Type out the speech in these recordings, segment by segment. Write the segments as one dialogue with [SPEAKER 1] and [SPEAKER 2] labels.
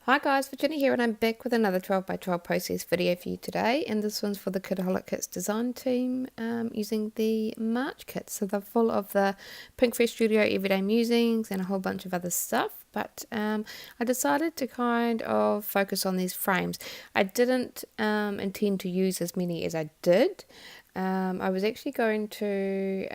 [SPEAKER 1] Hi guys, Virginia here and I'm back with another 12 by 12 process video for you today, and this one's for the Kitaholic Kits design team using the March kits. So they're full of the Pinkfresh Studio Everyday Musings and a whole bunch of other stuff, but I decided to kind of focus on these frames. I didn't intend to use as many as I did. I was actually going to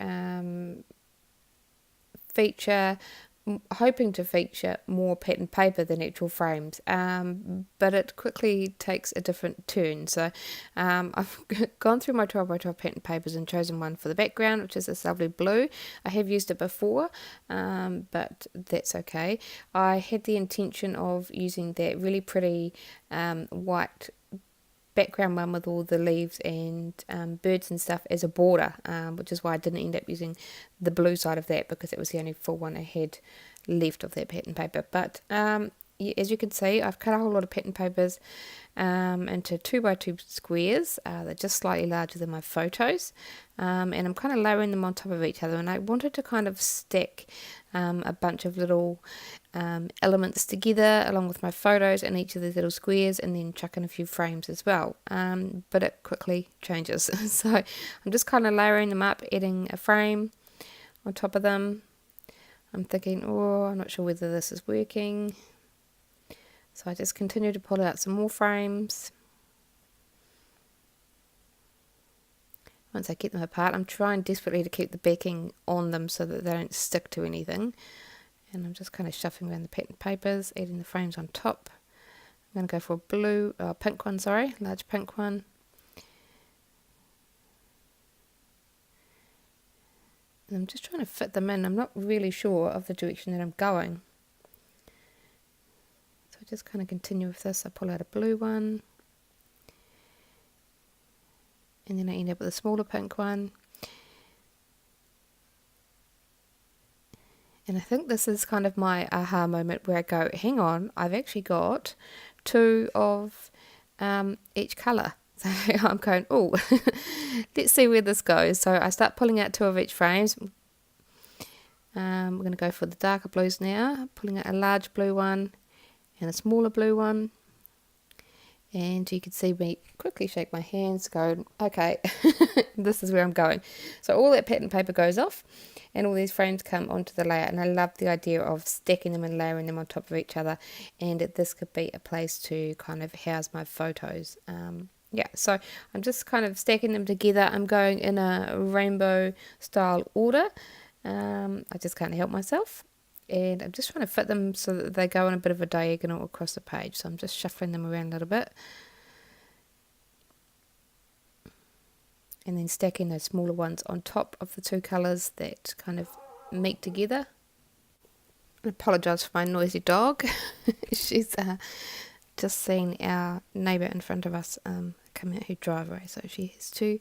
[SPEAKER 1] hoping to feature more pattern paper than actual frames, but it quickly takes a different turn. So I've gone through my 12 by 12 pattern papers and chosen one for the background, which is this lovely blue. I have used it before, but that's okay. I had the intention of using that really pretty white background one with all the leaves and birds and stuff as a border, which is why I didn't end up using the blue side of that, because it was the only full one I had left of that pattern paper. But as you can see, I've cut a whole lot of pattern papers into 2 by 2 squares. They're just slightly larger than my photos, and I'm kind of layering them on top of each other, and I wanted to kind of stack a bunch of little elements together along with my photos in each of these little squares, and then chuck in a few frames as well, but it quickly changes. So I'm just kind of layering them up, adding a frame on top of them. I'm thinking, oh, I'm not sure whether this is working, so I just continue to pull out some more frames. Once I get them apart, I'm trying desperately to keep the backing on them so that they don't stick to anything. And I'm just kind of shuffling around the pattern papers, adding the frames on top. I'm going to go for a pink one, large pink one. And I'm just trying to fit them in. I'm not really sure of the direction that I'm going. So I just kind of continue with this. I pull out a blue one. And then I end up with a smaller pink one. And I think this is kind of my aha moment where I go, hang on, I've actually got 2 of each colour. So I'm going, oh, let's see where this goes. So I start pulling out 2 of each frames. We're going to go for the darker blues now, pulling out a large blue one and a smaller blue one. And you can see me quickly shake my hands, going, okay, this is where I'm going. So all that pattern paper goes off, and all these frames come onto the layout, and I love the idea of stacking them and layering them on top of each other, and this could be a place to kind of house my photos. Yeah, so I'm just kind of stacking them together. I'm going in a rainbow style order. I just can't help myself. And I'm just trying to fit them so that they go on a bit of a diagonal across the page. So I'm just shuffling them around a little bit. And then stacking those smaller ones on top of the 2 colours that kind of meet together. I apologise for my noisy dog. She's just seen our neighbour in front of us come out her driveway, so she has to,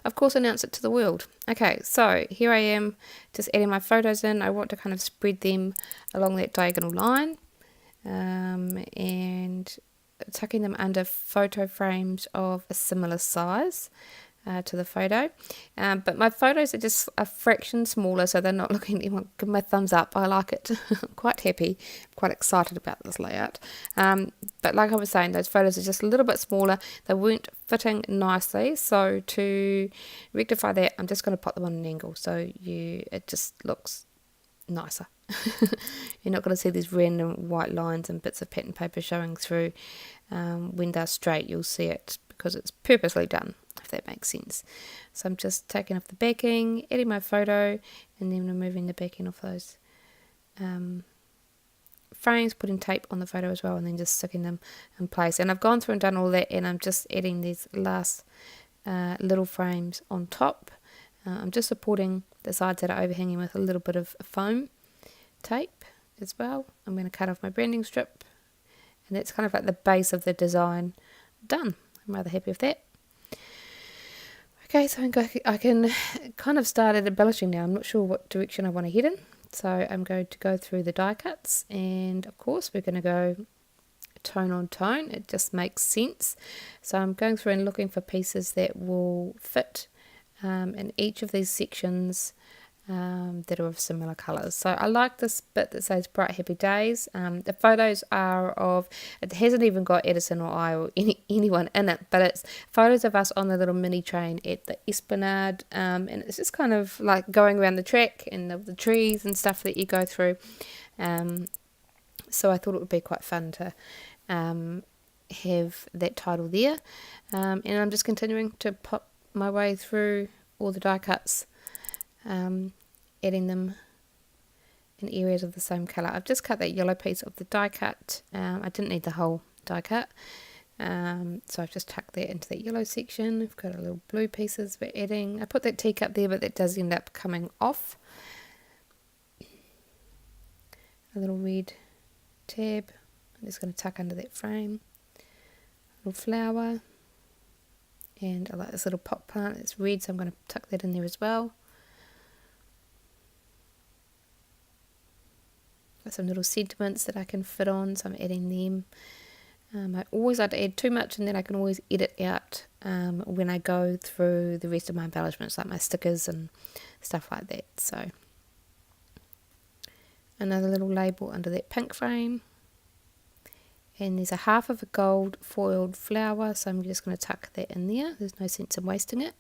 [SPEAKER 1] of course, announce it to the world. Okay, so here I am just adding my photos in. I want to kind of spread them along that diagonal line, and tucking them under photo frames of a similar size to the photo, but my photos are just a fraction smaller, so they're not looking. Give my thumbs up. I like it. I'm quite happy, quite excited about this layout. But like I was saying, those photos are just a little bit smaller. They weren't fitting nicely, so to rectify that, I'm just going to put them on an angle so it just looks nicer. You're not going to see these random white lines and bits of pattern paper showing through when they're straight. You'll see it because it's purposely done, if that makes sense. So I'm just taking off the backing, adding my photo, and then removing the backing off those frames, putting tape on the photo as well, and then just sticking them in place. And I've gone through and done all that, and I'm just adding these last little frames on top. I'm just supporting the sides that are overhanging with a little bit of foam tape as well. I'm going to cut off my branding strip, and that's kind of like the base of the design done. I'm rather happy with that. Okay, so I can kind of start embellishing now. I'm not sure what direction I want to head in, so I'm going to go through the die cuts, and of course we're going to go tone on tone. It just makes sense. So I'm going through and looking for pieces that will fit in each of these sections that are of similar colours. So I like this bit that says Bright Happy Days. The photos are of, it hasn't even got Edison or I or anyone in it, but it's photos of us on the little mini train at the Esplanade, and it's just kind of like going around the track and the trees and stuff that you go through. So I thought it would be quite fun to have that title there, and I'm just continuing to pop my way through all the die cuts, adding them in areas of the same colour. I've just cut that yellow piece of the die cut. I didn't need the whole die cut, so I've just tucked that into that yellow section. I've got a little blue pieces we're adding. I put that teacup there, but that does end up coming off. A little red tab. I'm just going to tuck under that frame. A little flower. And I like this little pot plant. It's red, so I'm going to tuck that in there as well. Got some little sentiments that I can fit on, so I'm adding them. I always like to add too much, and then I can always edit out when I go through the rest of my embellishments, like my stickers and stuff like that. So another little label under that pink frame. And there's a half of a gold foiled flower, so I'm just going to tuck that in there. There's no sense in wasting it.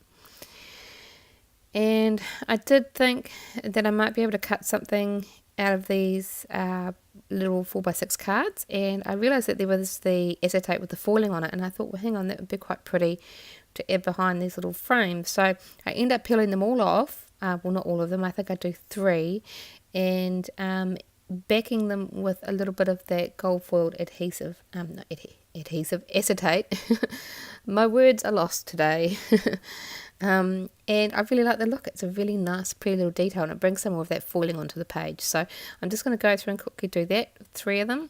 [SPEAKER 1] And I did think that I might be able to cut something out of these little 4x6 cards, and I realised that there was the acetate with the foiling on it, and I thought, well, hang on, that would be quite pretty to add behind these little frames. So I end up peeling them all off. Well, not all of them. I think I do 3, and backing them with a little bit of that gold foiled adhesive, acetate. My words are lost today. And I really like the look. It's a really nice, pretty little detail, and it brings some more of that foiling onto the page. So I'm just going to go through and quickly do that, 3 of them.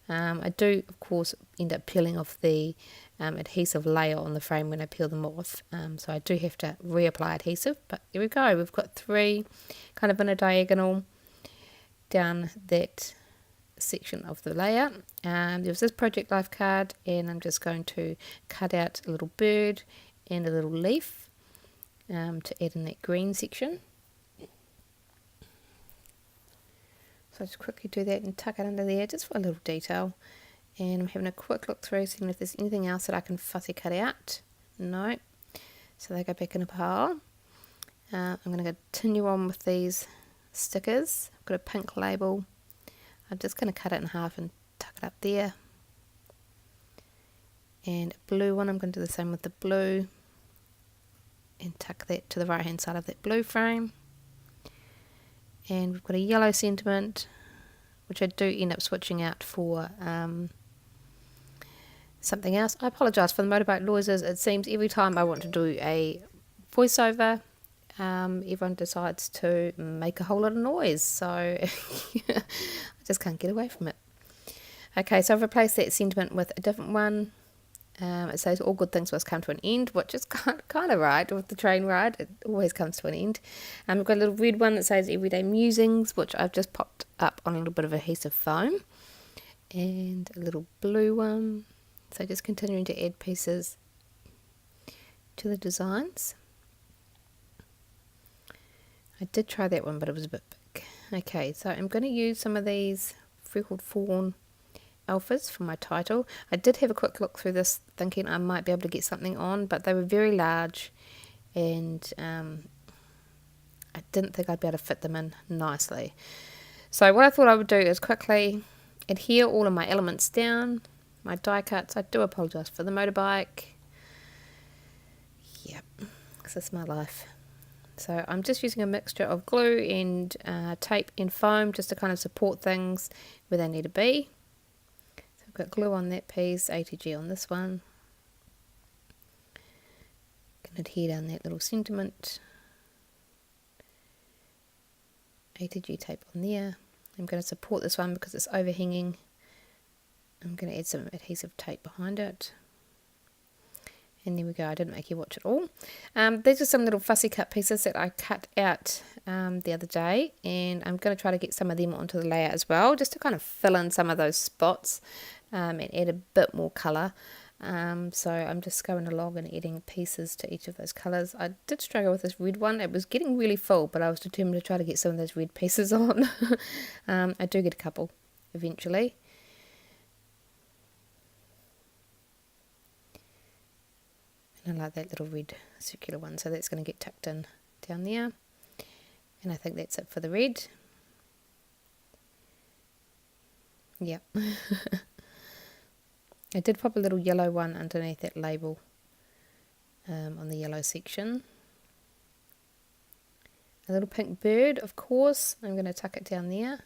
[SPEAKER 1] I do, of course, end up peeling off the adhesive layer on the frame when I peel them off. So I do have to reapply adhesive, but there we go. We've got 3 kind of in a diagonal down that section of the layer. There was this Project Life card, and I'm just going to cut out a little bird and a little leaf to add in that green section. So I just quickly do that and tuck it under there just for a little detail. And I'm having a quick look through, seeing if there's anything else that I can fussy cut out. No. So they go back in a pile. I'm going to continue on with these stickers. I've got a pink label. I'm just going to cut it in half and tuck it up there. And a blue one, I'm going to do the same with the blue. And tuck that to the right hand side of that blue frame. And we've got a yellow sentiment, which I do end up switching out for something else. I apologise for the motorbike noises. It seems every time I want to do a voiceover, everyone decides to make a whole lot of noise, so I just can't get away from it. Okay, so I've replaced that sentiment with a different one. It says all good things must come to an end, which is kind of right with the train ride. It always comes to an end. We've got a little red one that says everyday musings, which I've just popped up on a little bit of adhesive foam. And a little blue one. So just continuing to add pieces to the designs. I did try that one, but it was a bit big. Okay, so I'm going to use some of these freckled fawn alphas for my title. I did have a quick look through this thinking I might be able to get something on, but they were very large, and I didn't think I'd be able to fit them in nicely. So what I thought I would do is quickly adhere all of my elements down, my die cuts. I do apologise for the motorbike. Yep, this is my life. So I'm just using a mixture of glue and tape and foam just to kind of support things where they need to be. So I've got glue on that piece, ATG on this one. Can adhere down that little sentiment. ATG tape on there. I'm going to support this one because it's overhanging. I'm going to add some adhesive tape behind it. And there we go, I didn't make you watch it all. These are some little fussy cut pieces that I cut out the other day, and I'm going to try to get some of them onto the layer as well, just to kind of fill in some of those spots and add a bit more colour. So I'm just going along and adding pieces to each of those colours. I did struggle with this red one. It was getting really full, but I was determined to try to get some of those red pieces on. I do get a couple eventually. And I like that little red circular one, so that's going to get tucked in down there. And I think that's it for the red. Yep. I did pop a little yellow one underneath that label on the yellow section. A little pink bird, of course. I'm going to tuck it down there.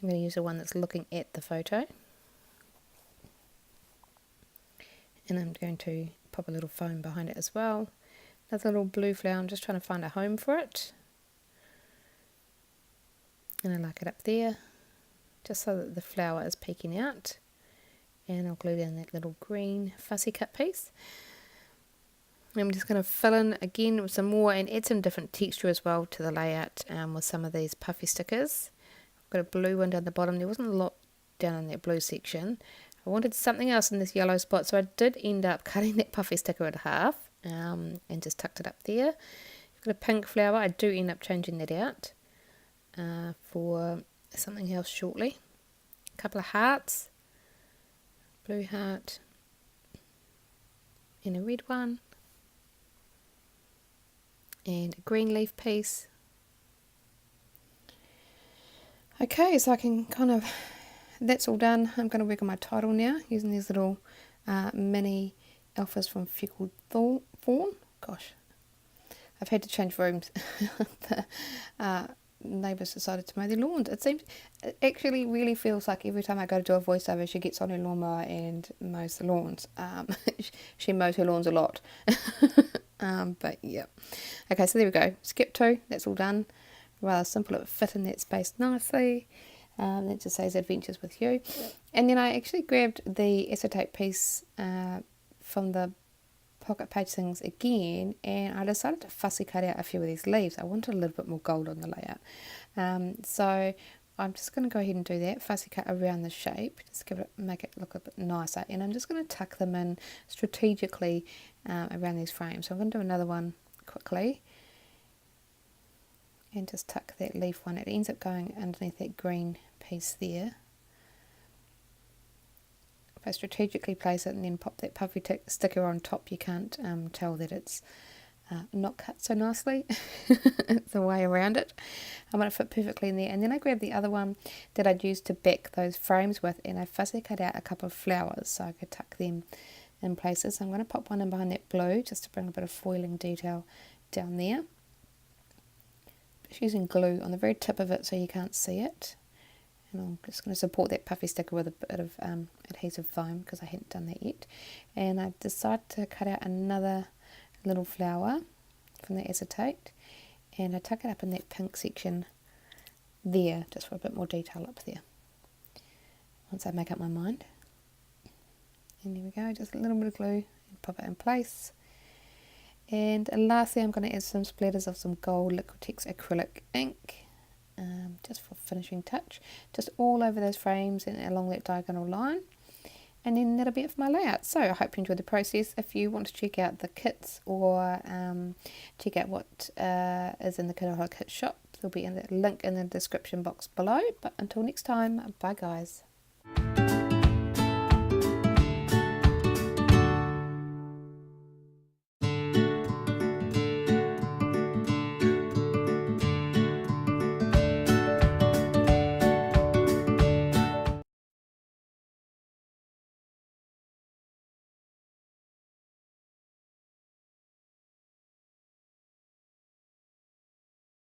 [SPEAKER 1] I'm going to use the one that's looking at the photo. And I'm going to pop a little foam behind it as well. Another little blue flower. I'm just trying to find a home for it. And I like it up there, just so that the flower is peeking out. And I'll glue down that little green fussy cut piece. I'm just going to fill in again with some more and add some different texture as well to the layout with some of these puffy stickers. I've got a blue one down the bottom. There wasn't a lot down in that blue section. I wanted something else in this yellow spot, so I did end up cutting that puffy sticker in half and just tucked it up there. I've got a pink flower. I do end up changing that out for something else shortly. A couple of hearts, blue heart, and a red one, and a green leaf piece. Okay, so I can that's all done. I'm going to work on my title now using these little mini alphas from Feckled Fawn. Gosh, I've had to change rooms. The neighbours decided to mow their lawns. It actually really feels like every time I go to do a voiceover, she gets on her lawnmower and mows the lawns. She mows her lawns a lot. But yeah. Okay, so there we go. Skip 2, that's all done. Rather simple, it would fit in that space nicely. That just says Adventures with You. And then I actually grabbed the acetate piece from the pocket page things again, and I decided to fussy cut out a few of these leaves. I wanted a little bit more gold on the layout. So I'm just going to go ahead and do that, fussy cut around the shape, just make it look a bit nicer. And I'm just going to tuck them in strategically around these frames. So I'm going to do another one quickly. And just tuck that leaf one. It ends up going underneath that green piece there. If I strategically place it and then pop that puffy sticker on top, you can't tell that it's not cut so nicely. It's the way around it. I'm going to fit perfectly in there. And then I grabbed the other one that I'd used to back those frames with, and I fussy cut out a couple of flowers so I could tuck them in places. So I'm going to pop one in behind that blue just to bring a bit of foiling detail down there. Using glue on the very tip of it so you can't see it, and I'm just going to support that puffy sticker with a bit of adhesive foam because I hadn't done that yet. And I decided to cut out another little flower from the acetate, and I tuck it up in that pink section there just for a bit more detail up there once I make up my mind. And there we go, just a little bit of glue and pop it in place. And lastly, I'm going to add some splatters of some gold Liquitex acrylic ink, just for finishing touch, just all over those frames and along that diagonal line. And then that'll be it for my layout. So I hope you enjoyed the process. If you want to check out the kits or check out what is in the Kitaholic Kits shop, there'll be a link in the description box below. But until next time, bye guys.